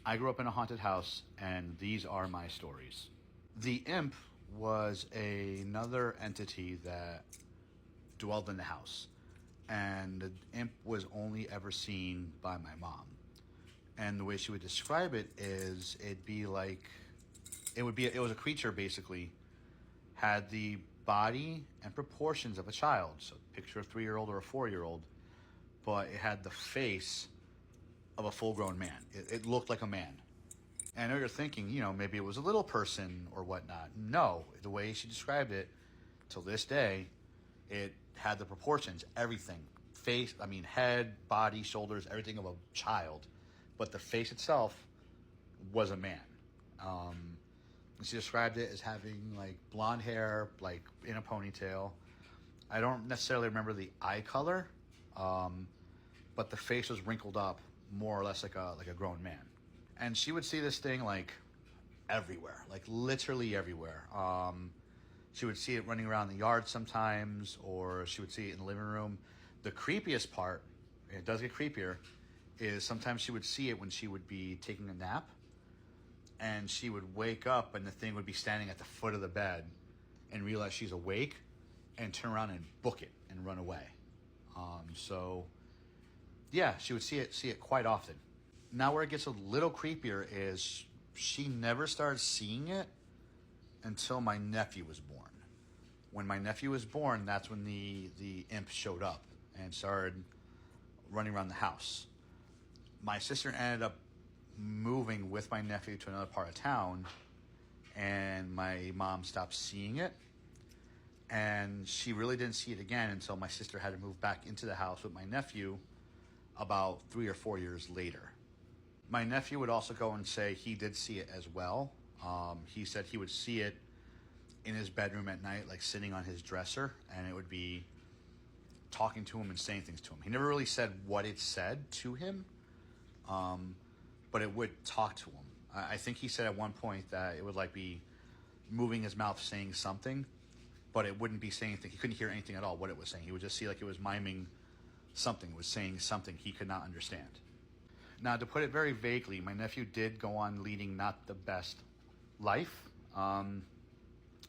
I grew up in a haunted house, and these are my stories. The imp was another entity that dwelled in the house, and the imp was only ever seen by my mom. And the way she would describe it is, it was a creature basically, had the body and proportions of a child, so picture a 3-year-old or a 4-year-old, but it had the face of a full-grown man. It looked like a man. And I know you're thinking, maybe it was a little person or whatnot. No, the way she described it, till this day, it had the proportions, everything. Head, body, shoulders, everything of a child. But the face itself was a man. She described it as having blonde hair, in a ponytail. I don't necessarily remember the eye color, but the face was wrinkled up more or less like a grown man. And she would see this thing everywhere, literally everywhere. She would see it running around the yard sometimes, or she would see it in the living room. The creepiest part, and it does get creepier, is sometimes she would see it when she would be taking a nap, and she would wake up and the thing would be standing at the foot of the bed and realize she's awake and turn around and book it and run away. She would see it quite often. Now where it gets a little creepier is she never started seeing it until my nephew was born. When my nephew was born, that's when the imp showed up and started running around the house. My sister ended up moving with my nephew to another part of town, and my mom stopped seeing it. And she really didn't see it again until my sister had to move back into the house with my nephew about 3 or 4 years later. My nephew would also go and say he did see it as well. He said he would see it in his bedroom at night, sitting on his dresser, and it would be talking to him and saying things to him. He never really said what it said to him, but it would talk to him. I think he said at one point that it would be moving his mouth saying something, but it wouldn't be saying anything. He couldn't hear anything at all what it was saying. He would just see it was miming something, it was saying something he could not understand. Now, to put it very vaguely, my nephew did go on leading not the best life.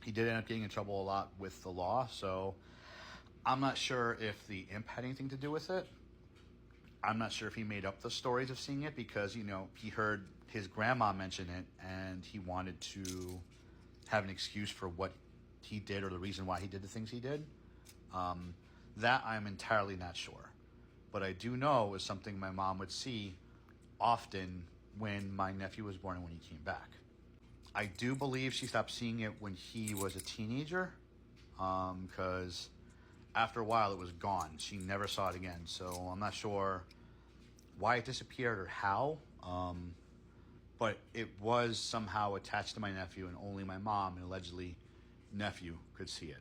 He did end up getting in trouble a lot with the law, so I'm not sure if the imp had anything to do with it. I'm not sure if he made up the stories of seeing it because, he heard his grandma mention it and he wanted to have an excuse for what he did or the reason why he did the things he did. That I'm entirely not sure. But I do know it was something my mom would see often when my nephew was born and when he came back. I do believe she stopped seeing it when he was a teenager, because after a while it was gone. She never saw it again. So I'm not sure why it disappeared or how, but it was somehow attached to my nephew, and only my mom and allegedly nephew could see it.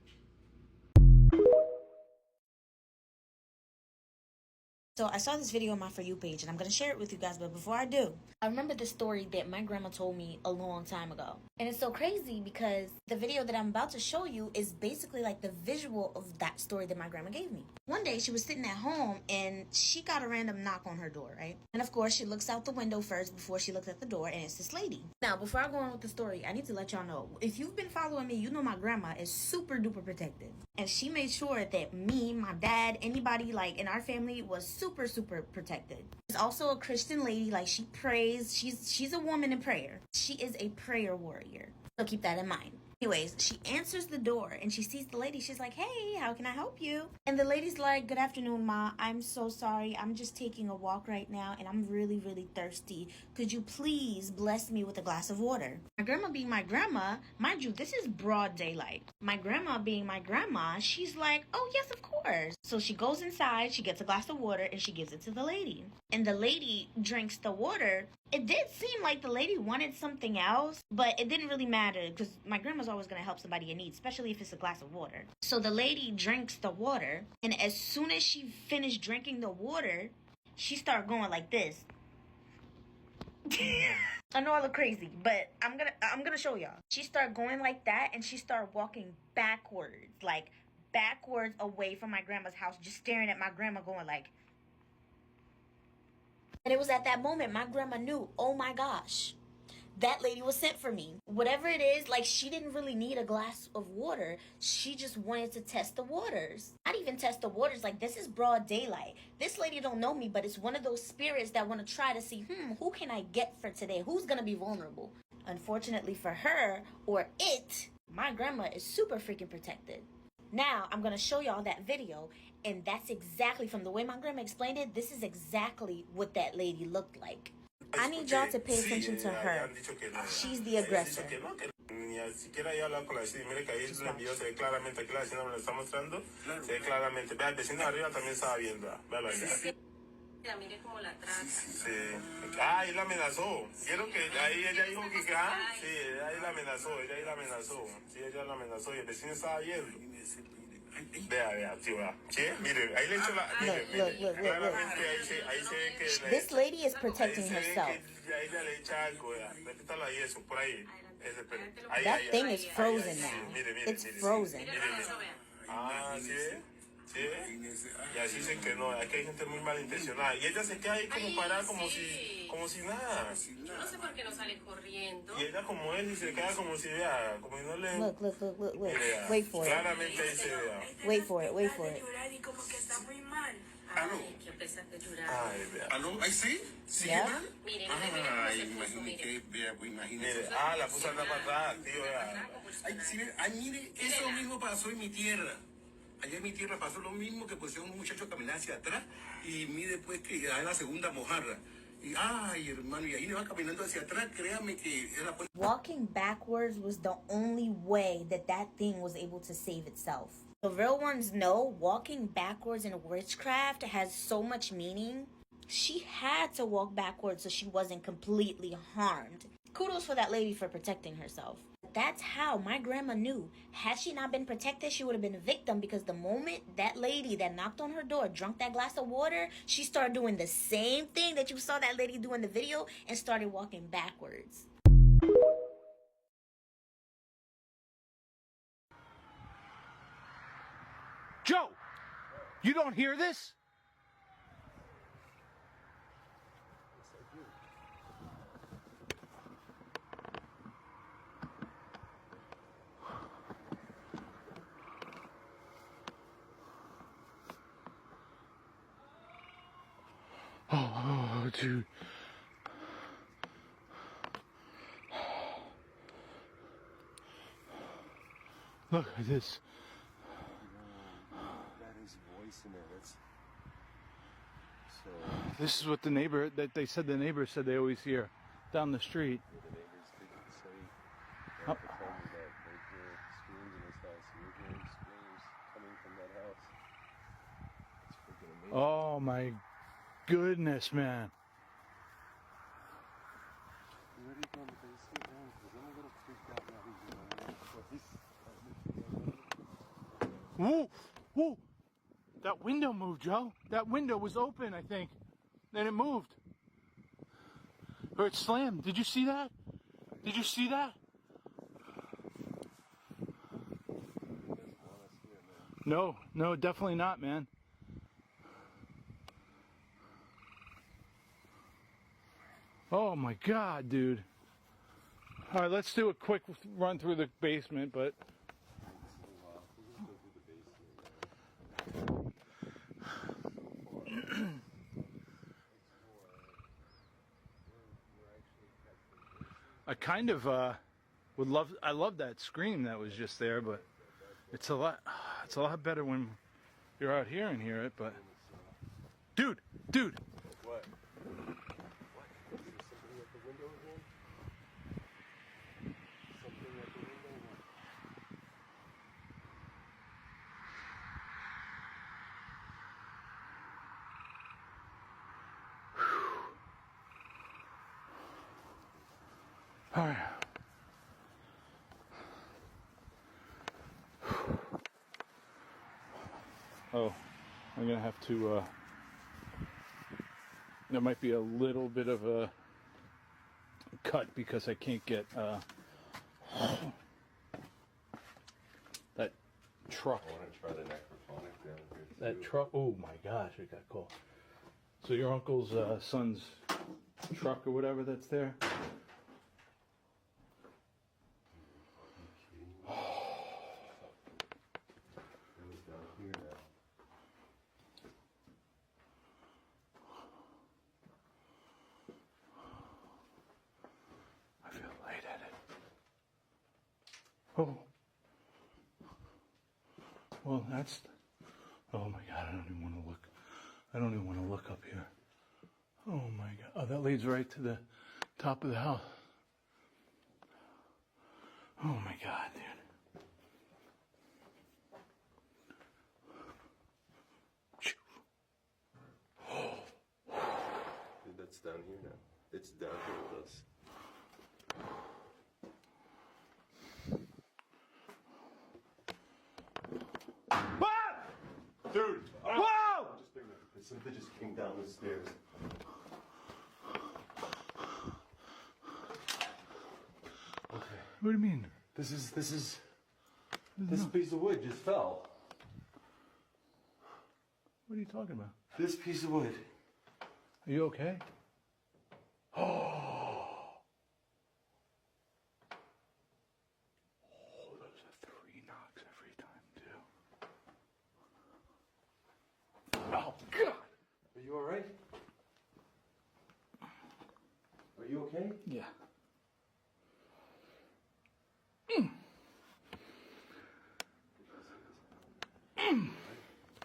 So I saw this video on my For You page, and I'm going to share it with you guys, but before I do, I remember this story that my grandma told me a long time ago. And it's so crazy because the video that I'm about to show you is basically the visual of that story that my grandma gave me. One day she was sitting at home and she got a random knock on her door, right? And of course she looks out the window first before she looks at the door, and it's this lady. Now, before I go on with the story, I need to let y'all know, if you've been following me, you know my grandma is super duper protective. And she made sure that me, my dad, anybody in our family was super protected. She's also a Christian lady. She prays. She's a woman in prayer. She is a prayer warrior. So keep that in mind. Anyways, she answers the door and she sees the lady. She's like, "Hey, how can I help you?" And the lady's like, "Good afternoon, Ma. I'm so sorry. I'm just taking a walk right now and I'm really, really thirsty. Could you please bless me with a glass of water?" My grandma being my grandma, mind you, this is broad daylight. My grandma being my grandma, she's like, "Oh, yes, of course." So she goes inside, she gets a glass of water, and she gives it to the lady. And the lady drinks the water. It did seem like the lady wanted something else, but it didn't really matter because my grandma's always going to help somebody in need, especially if it's a glass of water. So the lady drinks the water, and as soon as she finished drinking the water, she started going like this. I know I look crazy, but I'm gonna show y'all. She started going like that, and she started walking backwards, backwards away from my grandma's house, just staring at my grandma going like. And it was at that moment my grandma knew, oh my gosh, that lady was sent for me. Whatever it is, like, she didn't really need a glass of water. She just wanted to test the waters. Not even test the waters, like, this is broad daylight. This lady don't know me, but it's one of those spirits that want to try to see, who can I get for today? Who's going to be vulnerable? Unfortunately for her, or it, my grandma is super freaking protected. Now, I'm going to show y'all that video, and that's exactly, from the way my grandma explained it, this is exactly what that lady looked like. I need y'all to pay attention to her. She's the aggressor. Ni siquiera ya habla con la vecina. Mire que ahí en el video se ve claramente que la vecina me lo está mostrando. Se ve claramente. Vea, el vecino de arriba también estaba viendo. Véalo allá. Mire cómo la trata. Sí. Ah, él la amenazó. Quiero que ahí ella dijo que sí, ella ahí la amenazó. Sí, ella la amenazó y el vecino estaba viendo. Vea, tío, vea. ¿Sí? Mire, ahí le echó la... Mire. Claramente ahí se ve que... This lady is protecting herself. Ahí ella le echa algo, vea. Repítalo ahí eso, por ahí. Ese pelo. That thing is frozen now. It's frozen. Ah, ¿sí ve? ¿Sí? Y así se que no, aquí hay gente muy malintencionada. Y ella se queda ahí como parada, como si nada. Yo no sé por qué no sale corriendo. Y ella como es y se queda como si vea, como si no le... Look. Wait for it. Claramente ahí se vea. Wait for it. ¿Aló? Que empieza a llorar. Ay, vea. ¿Aló? ¿Ahí sí? ¿Sí, Yeah. mal? Mire, Imagínate, vea, pues imagínese. Mire, la puso anda para atrás, tío, vea. Ay, sí, ay, mire, eso mismo pasó en mi tierra. Allá en mi tierra pasó lo mismo, que pusieron un muchacho a caminar hacia atrás y mire pues que da en la segunda mojarra. Y ay, hermano, y ahí le va caminando hacia atrás, créame que era... Walking backwards was the only way that thing was able to save itself. The real ones know walking backwards in witchcraft has so much meaning. She had to walk backwards so she wasn't completely harmed. Kudos for that lady for protecting herself. That's how my grandma knew. Had she not been protected, she would have been a victim, because the moment that lady that knocked on her door drank that glass of water, she started doing the same thing that you saw that lady do in the video and started walking backwards. Joe, you don't hear this? Oh, dude. Look at this. This is what the neighbor, that they said the neighbor said they always hear down the street. Oh. Oh my goodness, man. Whoa, whoa. That window moved, Joe. That window was open, I think. Then it moved. Or it slammed. Did you see that? Did you see that? No, definitely not, man. Oh my God, dude. All right, let's do a quick run through the basement, but... I kind of I love that scream that was just there, but it's a lot better when you're out here and hear it, but dude. What? All right. Oh, I'm gonna have to, there might be a little bit of a cut because I can't get, that truck. I want to try the necrophonic down here. That truck, oh my gosh, it got cold. So your uncle's son's truck or whatever that's there. I feel lightheaded. Oh. Well, that's... Oh my God, I don't even want to look. I don't even want to look up here. Oh my God. Oh, that leads right to the top of the house. Oh my God, dude. Dude, that's down here now. It's down here with us. Ah! Dude! Whoa! Something just came down the stairs. Okay. What do you mean? This piece of wood just fell. What are you talking about? This piece of wood. Are you okay? Oh, those are 3 knocks every time, too. Oh, God! Are you alright? Are you okay? Yeah.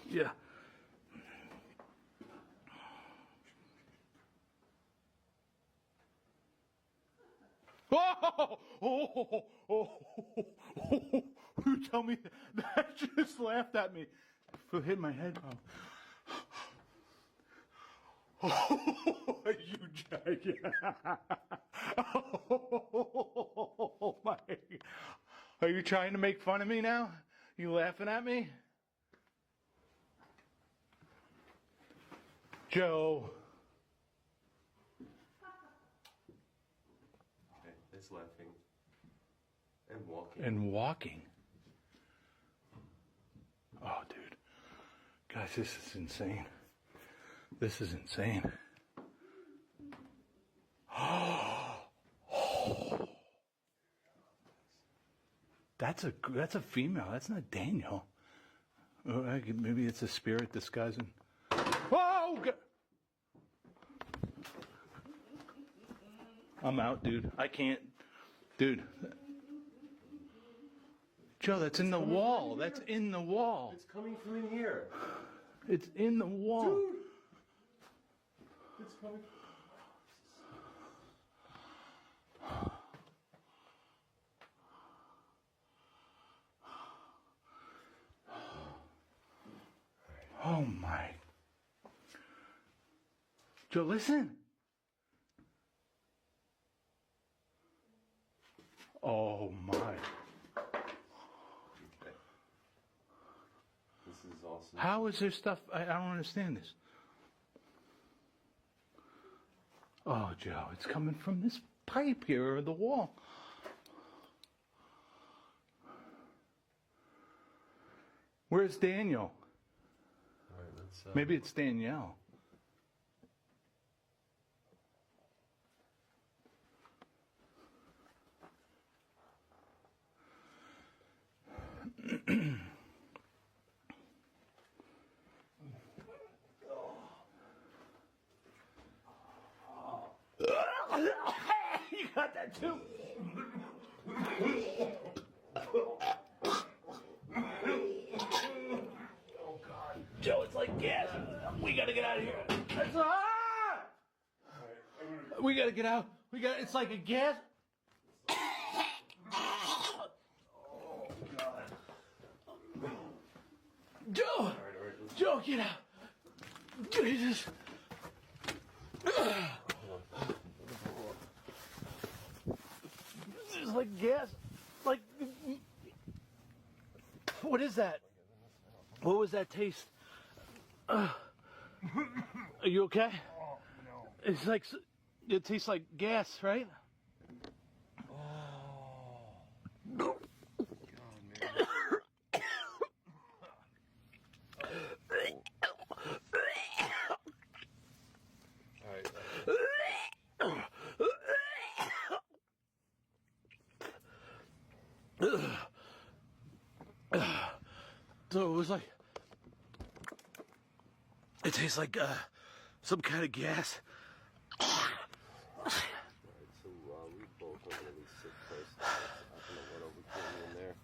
Yeah. Oh, oh, oh, oh, you tell me that just laughed at me for hitting my head. Oh, you jacket. Oh my. Are you trying to make fun of me now? You laughing at me? Joe. Okay, it's laughing. And walking. And walking. Oh, dude. Guys, this is insane. This is insane. That's a female. That's not Daniel. Maybe it's a spirit disguising. Whoa! I'm out, dude. I can't. Dude. Joe, that's in the wall. That's in the wall. It's coming from in here. It's in the wall. Dude! It's coming. Oh my. Joe, listen. Oh my. Okay. This is awesome. How is there stuff? I don't understand this. Oh, Joe, it's coming from this pipe here or the wall. Where's Daniel? Alright, let's Maybe it's Danielle. You got that too? Oh God, Joe, it's like gas. We gotta get out of here. We gotta get out. It's like a gas. Oh God. Joe, Joe, get out. Jesus. It's like gas. Like, what is that? What was that taste? Are you okay? Oh, no. It's like, it tastes like gas, right? Oh. No. God, man. Alright. was like, it tastes like some kind of gas. Alright, so we both are really sick close to us. I don't know what overcame me in there.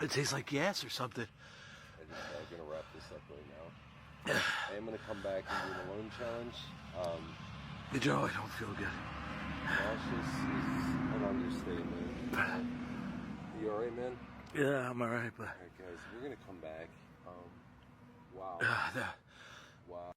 It tastes like gas or something. I'm gonna wrap this up right now. I am gonna come back and do an alone challenge. Joe, I don't feel good. Nauseous is an understatement. You alright, man? Yeah, I'm alright, but Alright, guys, we're gonna come back. Wow. the Wow.